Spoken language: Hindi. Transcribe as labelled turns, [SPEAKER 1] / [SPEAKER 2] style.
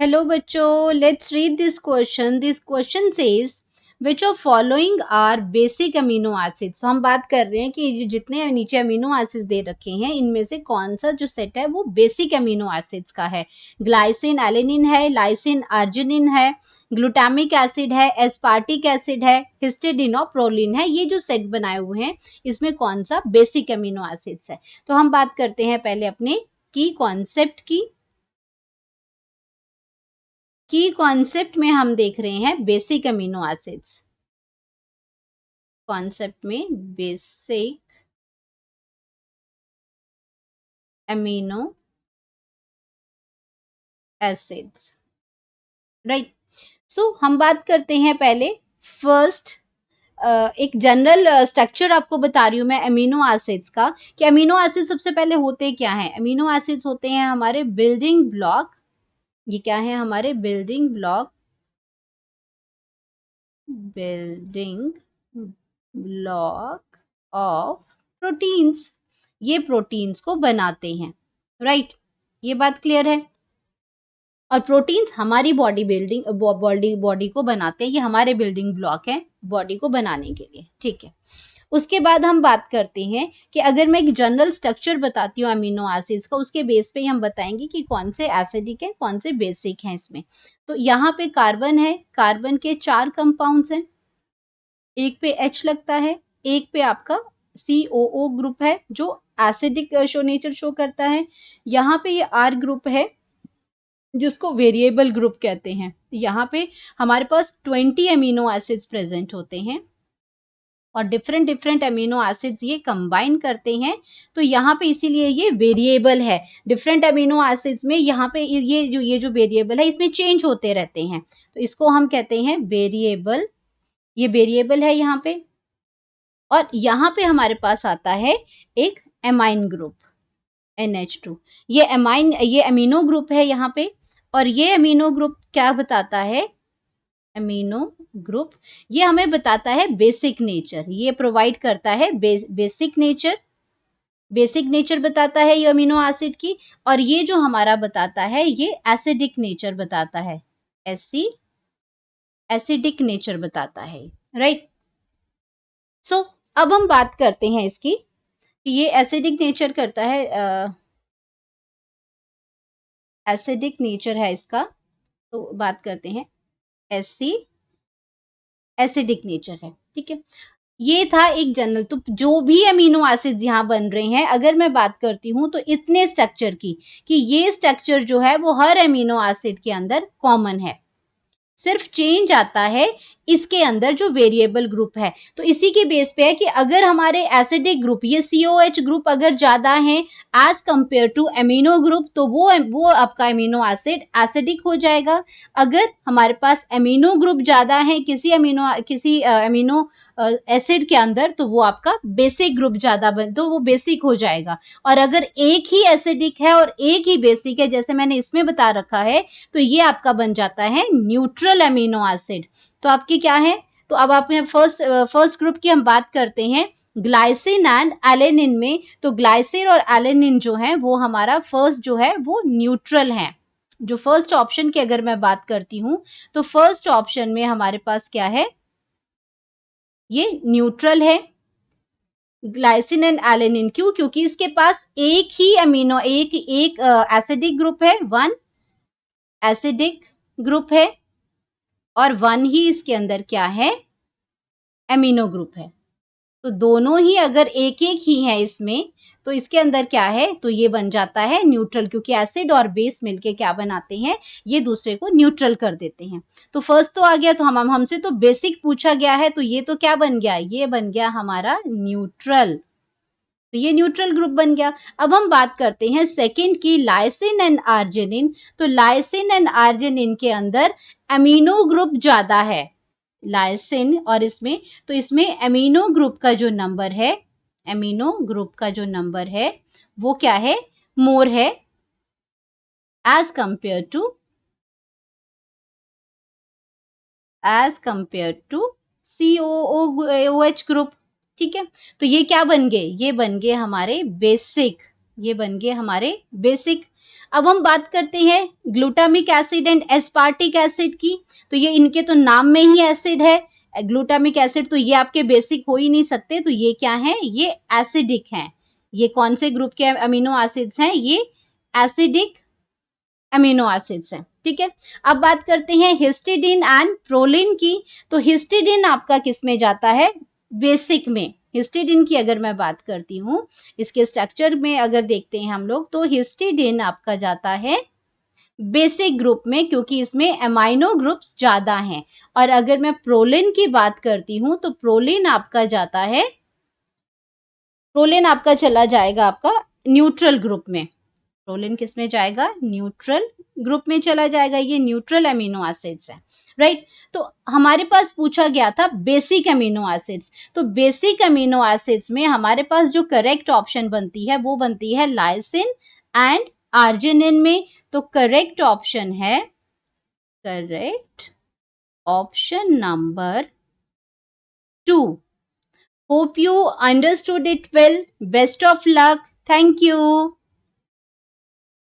[SPEAKER 1] हेलो बच्चों, let's read this question. This question says which of following are basic amino acids. तो हम बात कर रहे हैं कि जितने नीचे अमीनो एसिड्स दे रखे हैं इनमें से कौन सा जो सेट है वो बेसिक अमीनो एसिड्स का है. ग्लाइसिन एलेनिन है, लाइसिन अर्जिनिन है, ग्लूटामिक एसिड है, एस्पार्टिक एसिड है, हिस्टिडीन और प्रोलिन है. ये जो सेट बनाए हुए हैं इसमें कौन सा बेसिक अमीनो एसिड्स है. तो हम बात करते हैं पहले अपने की कॉन्सेप्ट की कॉन्सेप्ट में हम देख रहे हैं बेसिक अमीनो एसिड्स. कॉन्सेप्ट में बेसिक अमीनो एसिड्स, राइट. सो हम बात करते हैं पहले फर्स्ट. एक जनरल स्ट्रक्चर आपको बता रही हूँ मैं अमीनो एसिड्स का कि अमीनो एसिड सबसे पहले होते क्या हैं. अमीनो एसिड्स होते हैं हमारे बिल्डिंग ब्लॉक. ये क्या है हमारे बिल्डिंग ब्लॉक ऑफ प्रोटीन्स. ये प्रोटीन्स को बनाते हैं, राइट. ये बात क्लियर है. और प्रोटीन्स हमारी बॉडी को बनाते हैं. ये हमारे बिल्डिंग ब्लॉक है बॉडी को बनाने के लिए, ठीक है. उसके बाद हम बात करते हैं कि अगर मैं एक जनरल स्ट्रक्चर बताती हूँ अमीनो एसिड्स का, उसके बेस पे ही हम बताएंगे कि कौन से एसिडिक है कौन से बेसिक हैं इसमें. तो यहाँ पे कार्बन है, कार्बन के 4 कंपाउंड्स हैं. एक पे H लगता है, एक पे आपका COO ग्रुप है जो एसिडिक नेचर शो करता है. यहाँ पे ये R ग्रुप है जिसको वेरिएबल ग्रुप कहते हैं. यहाँ पे हमारे पास 20 अमीनो एसिड्स प्रेजेंट होते हैं और डिफरेंट डिफरेंट अमीनो एसिड्स ये कंबाइन करते हैं. तो यहाँ पे इसीलिए ये वेरिएबल है. डिफरेंट अमीनो एसिड्स में यहाँ पे ये जो वेरिएबल है इसमें चेंज होते रहते हैं. तो इसको हम कहते हैं वेरिएबल. ये वेरिएबल है यहाँ पे. और यहाँ पे हमारे पास आता है एक एमाइन ग्रुप NH2. ये अमीनो ग्रुप है यहाँ पे. और ये अमीनो ग्रुप क्या बताता है. अमीनो ग्रुप ये हमें बताता है बेसिक नेचर. ये प्रोवाइड करता है बेसिक नेचर बताता है ये अमीनो एसिड की. और ये जो हमारा बताता है ये एसिडिक नेचर बताता है. एसिडिक नेचर बताता है, राइट. सो अब हम बात करते हैं इसकी कि ये एसिडिक नेचर करता है. एसिडिक नेचर है इसका. तो बात करते हैं एसिडिक नेचर है, ठीक है. ये था एक जनरल. तो जो भी अमीनो एसिड्स यहाँ बन रहे हैं अगर मैं बात करती हूँ तो इतने स्ट्रक्चर की कि ये स्ट्रक्चर जो है वो हर अमीनो एसिड के अंदर कॉमन है. सिर्फ चेंज आता है इसके अंदर जो वेरिएबल ग्रुप है. तो इसी के बेस पे है कि अगर हमारे एसिडिक ग्रुप ये COH ग्रुप अगर ज्यादा है as compared to amino group तो वो आपका अमीनो एसिड एसिडिक हो जाएगा. अगर हमारे पास अमीनो ग्रुप ज्यादा है किसी अमीनो एसिड के अंदर तो वो आपका बेसिक ग्रुप ज्यादा तो वो बेसिक हो जाएगा. और अगर एक ही एसिडिक है और एक ही बेसिक है जैसे मैंने इसमें बता रखा है तो ये आपका बन जाता है न्यूट्रल अमीनो एसिड. तो आपकी क्या है. तो अब आप फर्स्ट ग्रुप की हम बात करते हैं ग्लाइसिन एंड एलेनिन में. तो ग्लाइसिन और एलेनिन जो है वो हमारा फर्स्ट जो है वो न्यूट्रल है. जो फर्स्ट ऑप्शन की अगर मैं बात करती हूं तो फर्स्ट ऑप्शन में हमारे पास क्या है ये न्यूट्रल है. ग्लाइसिन एंड एलेनिन क्यों. क्योंकि इसके पास एक ही अमीनो एक एसिडिक ग्रुप है. वन एसिडिक ग्रुप है और वन ही इसके अंदर क्या है एमिनो ग्रुप है. तो दोनों ही अगर एक एक ही है इसमें तो इसके अंदर क्या है तो ये बन जाता है न्यूट्रल. क्योंकि एसिड और बेस मिलके क्या बनाते हैं ये दूसरे को न्यूट्रल कर देते हैं. तो फर्स्ट तो आ गया. तो हमसे तो बेसिक पूछा गया है तो ये तो क्या बन गया ये बन गया हमारा न्यूट्रल. तो ये न्यूट्रल ग्रुप बन गया. अब हम बात करते हैं सेकंड की लाइसिन एंड आर्जिनिन. तो लाइसिन एंड आर्जिनिन के अंदर अमीनो ग्रुप ज्यादा है. लाइसिन और इसमें तो इसमें अमीनो ग्रुप का जो नंबर है वो क्या है मोर है as compared to COOH group, ठीक है. तो ये क्या बन गए ये बन गए हमारे बेसिक ये बन गए हमारे बेसिक। अब हम बात करते हैं glutamic acid and aspartic acid की। तो ये इनके तो नाम में ही एसिड है, ग्लूटामिक एसिड, तो ये आपके बेसिक हो ही नहीं सकते। तो ये क्या है, ये एसिडिक हैं। ये कौन से ग्रुप के अमीनो एसिड्स हैं, ये एसिडिक अमीनो एसिड्स हैं। ठीक है, अब बात करते हैं हिस्टिडीन एंड प्रोलिन की। तो हिस्टिडीन आपका किस में जाता है, बेसिक में। हिस्टिडीन की अगर मैं बात करती हूँ, इसके स्ट्रक्चर में अगर देखते हैं हम लोग, तो हिस्टिडीन आपका जाता है बेसिक ग्रुप में, क्योंकि इसमें अमाइनो ग्रुप्स ज्यादा हैं। और अगर मैं प्रोलिन की बात करती हूँ, तो प्रोलिन आपका जाता है, प्रोलिन आपका चला जाएगा आपका न्यूट्रल ग्रुप में। प्रोलिन किस में जाएगा, न्यूट्रल ग्रुप में चला जाएगा। ये न्यूट्रल अमीनो एसिड्स हैं, राइट। तो हमारे पास पूछा गया था बेसिक अमीनो एसिड्स। तो बेसिक अमीनो एसिड्स में हमारे पास जो करेक्ट ऑप्शन बनती है, वो बनती है लाइसिन एंड आर्जिनिन में। तो करेक्ट ऑप्शन है, correct option number 2। Hope you understood it well. Best of luck. Thank you.